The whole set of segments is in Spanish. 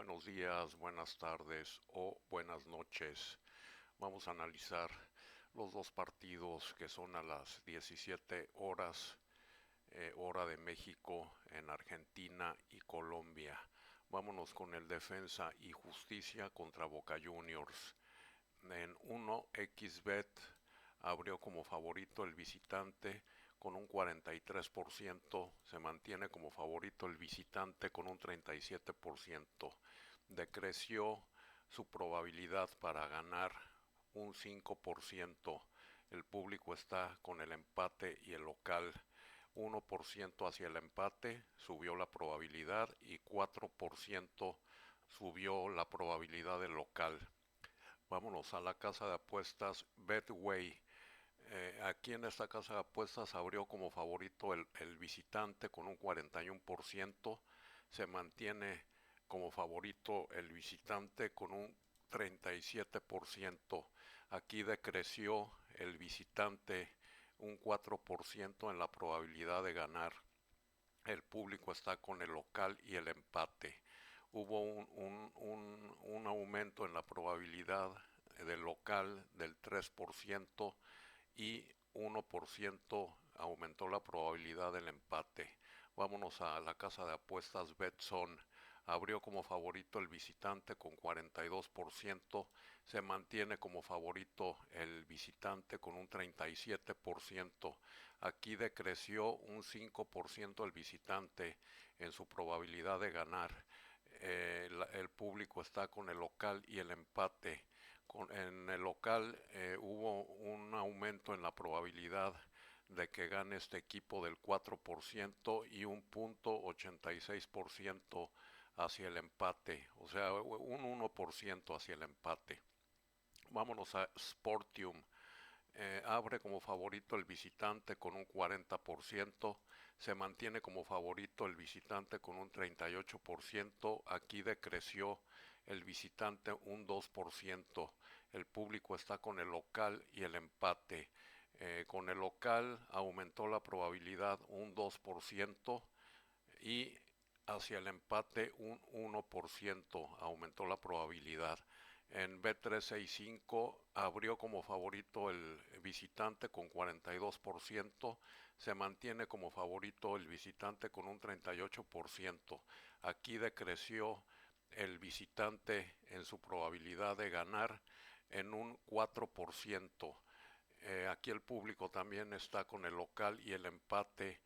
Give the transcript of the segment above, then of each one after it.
Buenos días, buenas tardes o buenas noches. Vamos a analizar los dos partidos que son a las 17 horas, hora de México, en Argentina y Colombia. Vámonos con el Defensa y Justicia contra Boca Juniors. En 1xBet abrió como favorito el visitante con un 43%, se mantiene como favorito el visitante con un 37%, decreció su probabilidad para ganar un 5%, el público está con el empate y el local 1% hacia el empate, subió la probabilidad y 4% subió la probabilidad del local. Vámonos a la casa de apuestas Betway. Aquí en esta casa de apuestas abrió como favorito el visitante con un 41%. Se mantiene como favorito el visitante con un 37%. Aquí decreció el visitante un 4% en la probabilidad de ganar. El público está con el local y el empate. Hubo un aumento en la probabilidad del local del 3% y 1% aumentó la probabilidad del empate. Vámonos a la casa de apuestas Betson. Abrió como favorito el visitante con 42%, se mantiene como favorito el visitante con un 37%. Aquí decreció un 5% el visitante en su probabilidad de ganar. El público está con el local y el empate. En el local hubo un aumento en la probabilidad de que gane este equipo del 4% y un punto 86% hacia el empate, o sea, un 1% hacia el empate. Vámonos a Sportium. Abre como favorito el visitante con un 40%, se mantiene como favorito el visitante con un 38%, aquí decreció el visitante un 2%, el público está con el local y el empate. Con el local aumentó la probabilidad un 2% y hacia el empate un 1% aumentó la probabilidad. En B365 abrió como favorito el visitante con 42%, se mantiene como favorito el visitante con un 38%. Aquí decreció el visitante en su probabilidad de ganar en un 4%. Aquí el público también está con el local y el empate.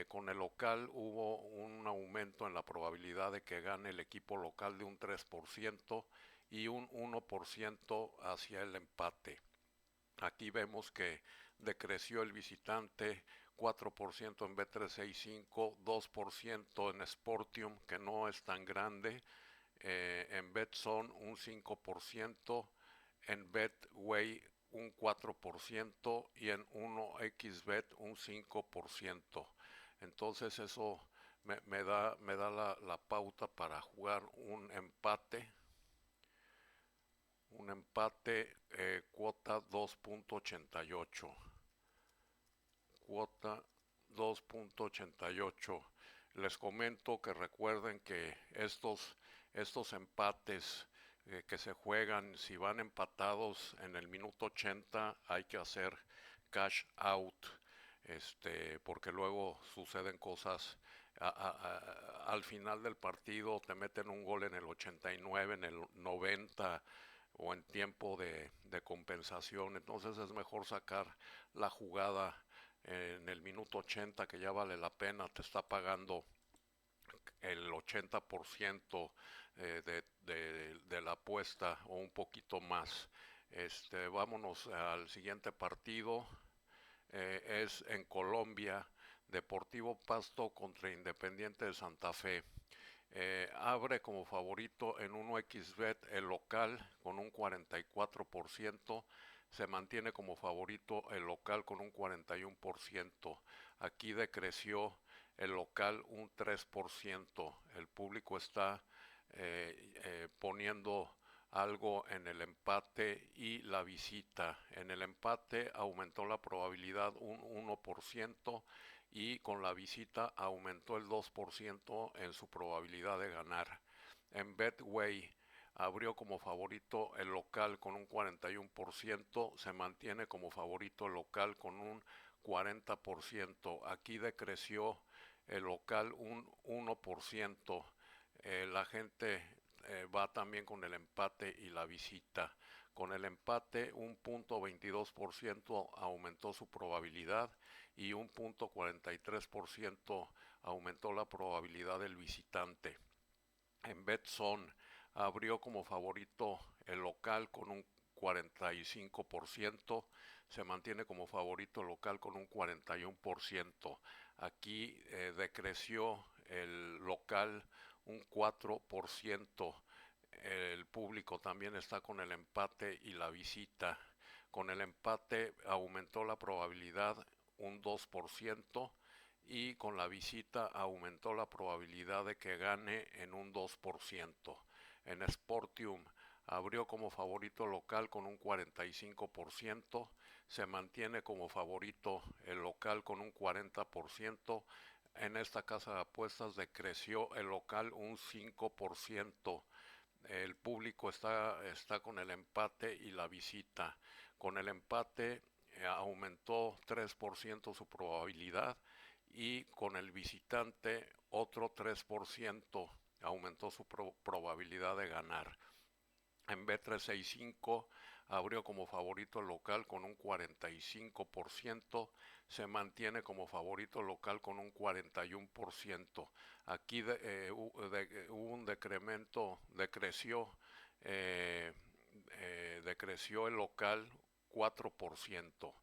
Con el local hubo un aumento en la probabilidad de que gane el equipo local de un 3% y un 1% hacia el empate. Aquí vemos que decreció el visitante 4% en B365, 2% en Sportium, que no es tan grande, en Betson un 5%, en Betway un 4% y en 1xBet un 5%. Entonces eso me da la pauta para jugar un empate, cuota 2.88, cuota 2.88. Les comento que recuerden que estos empates que se juegan, si van empatados en el minuto 80, hay que hacer cash out, porque luego suceden cosas. Al final del partido te meten un gol en el 89, en el 90 o en tiempo de compensación. Entonces es mejor sacar la jugada en el minuto 80, que ya vale la pena, te está pagando el 80% de la apuesta o un poquito más. Vámonos al siguiente partido. Es en Colombia, Deportivo Pasto contra Independiente de Santa Fe. Abre como favorito en 1xBet el local con un 44%, se mantiene como favorito el local con un 41%. Aquí decreció el local un 3%. El público está poniendo algo en el empate y la visita. En el empate aumentó la probabilidad un 1% y con la visita aumentó el 2% en su probabilidad de ganar. En Betway abrió como favorito el local con un 41%, se mantiene como favorito el local con un 40%. Aquí decreció el local un 1%. La gente va también con el empate y la visita. Con el empate un punto 22% aumentó su probabilidad y un punto 43% aumentó la probabilidad del visitante. En Betson abrió como favorito el local con un 45%, se mantiene como favorito local con un 41%. Aquí decreció el local un 4%. El público también está con el empate y la visita. Con el empate aumentó la probabilidad un 2% y con la visita aumentó la probabilidad de que gane en un 2%. En Sportium abrió como favorito local con un 45%, se mantiene como favorito el local con un 40%. En esta casa de apuestas decreció el local un 5%. El público está con el empate y la visita. Con el empate aumentó 3% su probabilidad y con el visitante otro 3% aumentó su probabilidad de ganar. En B365 abrió como favorito local con un 45%, se mantiene como favorito local con un 41%. Aquí hubo un decremento, decreció el local 4%.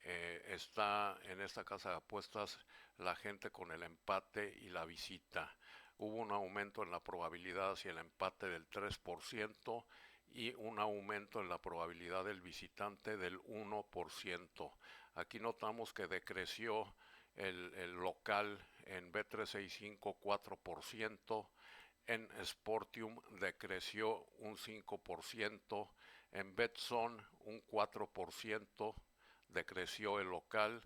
Está en esta casa de apuestas la gente con el empate y la visita. Hubo un aumento en la probabilidad hacia el empate del 3% y un aumento en la probabilidad del visitante del 1%. Aquí notamos que decreció el local en B365 4%, en Sportium decreció un 5%, en Betson un 4%, decreció el local,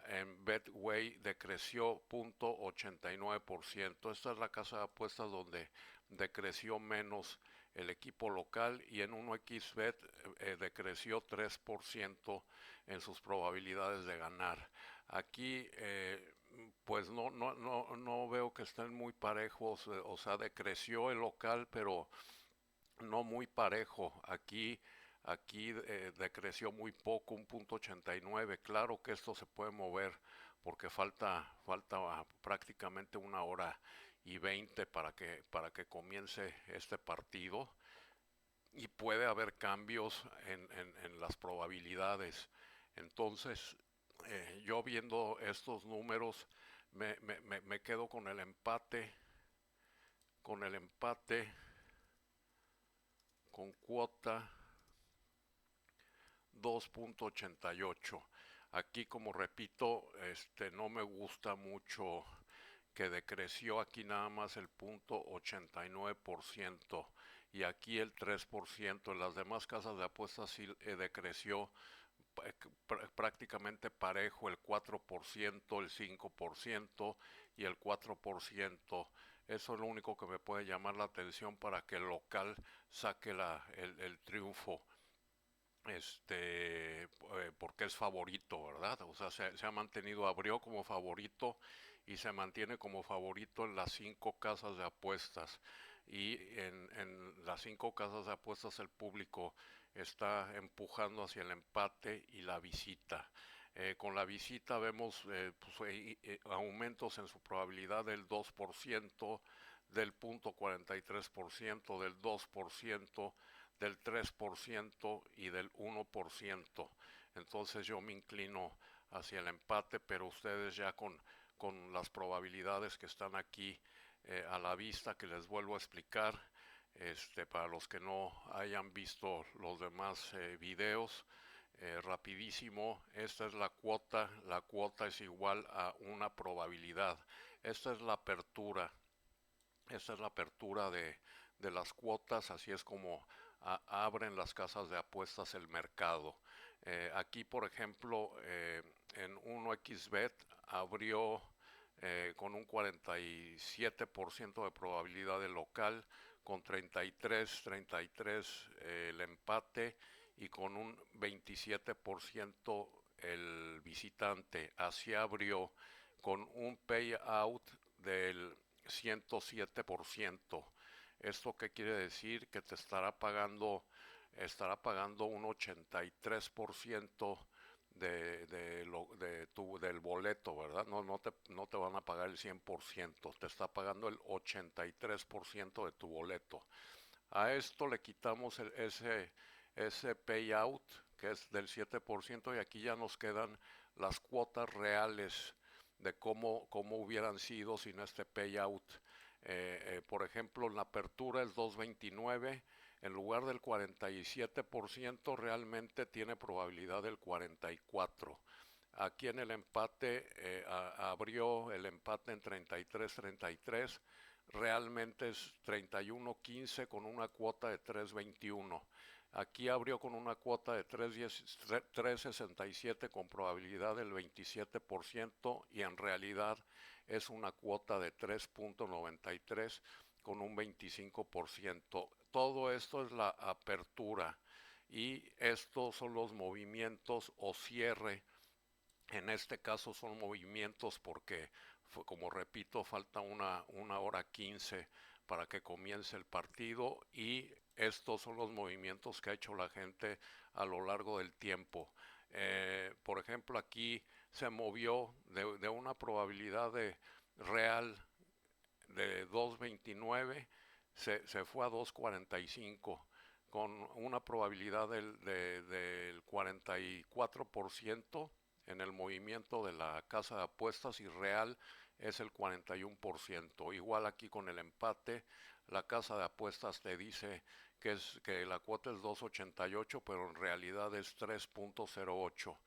en Betway decreció 0.89%. Esta es la casa de apuestas donde decreció menos el equipo local y en 1xBet decreció 3% en sus probabilidades de ganar. Aquí pues no veo que estén muy parejos, o sea, decreció el local, pero no muy parejo. Aquí decreció muy poco, un punto 89. Claro que esto se puede mover porque falta prácticamente 1 hora y 20 para que comience este partido y puede haber cambios en las probabilidades. Entonces, yo viendo estos números me quedo con el empate, con cuota 2.88. Aquí, como repito, no me gusta mucho que decreció aquí nada más el 0.89% y aquí el 3%. En las demás casas de apuestas sí decreció prácticamente parejo, el 4%, el 5% y el 4%. Eso es lo único que me puede llamar la atención para que el local saque el triunfo, porque es favorito, ¿verdad? O sea, se ha mantenido, abrió como favorito y se mantiene como favorito en las 5 casas de apuestas. Y en las 5 casas de apuestas el público está empujando hacia el empate y la visita. Con la visita vemos aumentos en su probabilidad del 2%, del 0.43%, del 2%, del 3% y del 1%. Entonces yo me inclino hacia el empate, pero ustedes ya con las probabilidades que están aquí a la vista, que les vuelvo a explicar, para los que no hayan visto los demás videos, rapidísimo, esta es la cuota es igual a una probabilidad. Esta es la apertura, esta es la apertura de las cuotas, así es como abren las casas de apuestas el mercado. Aquí, por ejemplo, en 1xBet abrió con un 47% de probabilidad de local, con 33 el empate y con un 27% el visitante. Así abrió con un payout del 107%. ¿Esto qué quiere decir? Que te estará pagando un 83% del boleto, ¿verdad? No te van a pagar el 100%, te está pagando el 83% de tu boleto. A esto le quitamos ese payout, que es del 7%, y aquí ya nos quedan las cuotas reales de cómo hubieran sido sin este payout. Por ejemplo, en la apertura es 2.29, en lugar del 47%, realmente tiene probabilidad del 44%. Aquí en el empate abrió el empate en 33-33, realmente es 31-15 con una cuota de 3.21. Aquí abrió con una cuota de 3.67 con probabilidad del 27% y en realidad es una cuota de 3.93 con un 25%. Todo esto es la apertura y estos son los movimientos o cierre. En este caso son movimientos porque, como repito, falta una hora 15 para que comience el partido y estos son los movimientos que ha hecho la gente a lo largo del tiempo. Por ejemplo, aquí se movió de una probabilidad de real de 2.29, se fue a 2.45 con una probabilidad del 44% en el movimiento de la casa de apuestas y real es el 41%. Igual aquí con el empate, la casa de apuestas te dice que la cuota es 2.88, pero en realidad es 3.08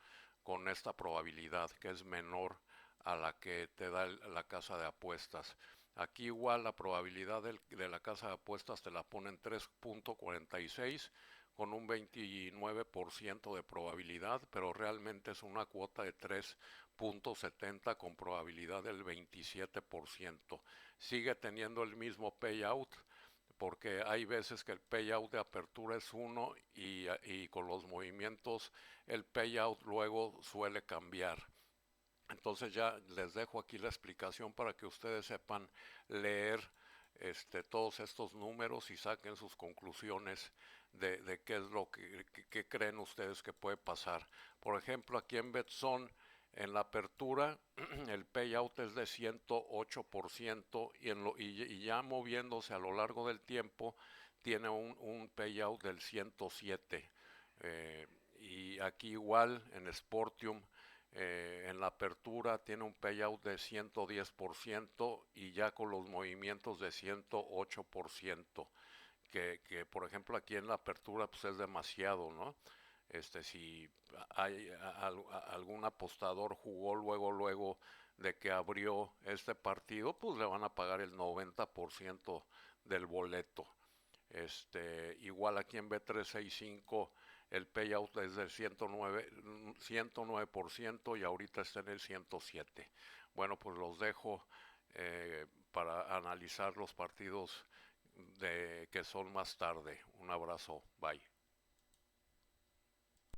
con esta probabilidad que es menor a la que te da la casa de apuestas. Aquí igual la probabilidad de la casa de apuestas te la ponen 3.46 con un 29% de probabilidad, pero realmente es una cuota de 3.70 con probabilidad del 27%. Sigue teniendo el mismo payout, porque hay veces que el payout de apertura es 1 y con los movimientos el payout luego suele cambiar. Entonces ya les dejo aquí la explicación para que ustedes sepan leer todos estos números y saquen sus conclusiones de qué es lo que creen ustedes que puede pasar. Por ejemplo, aquí en Betson, en la apertura, el payout es de 108% y ya moviéndose a lo largo del tiempo, tiene un payout del 107%. Y aquí igual en Sportium, en la apertura tiene un payout de 110% y ya con los movimientos de 108%, que por ejemplo aquí en la apertura pues es demasiado, ¿no? Si hay algún apostador jugó luego de que abrió este partido, pues le van a pagar el 90% del boleto. Igual aquí en B365 el payout es del 109% y ahorita está en el 107. Bueno, pues los dejo para analizar los partidos que son más tarde. Un abrazo, bye.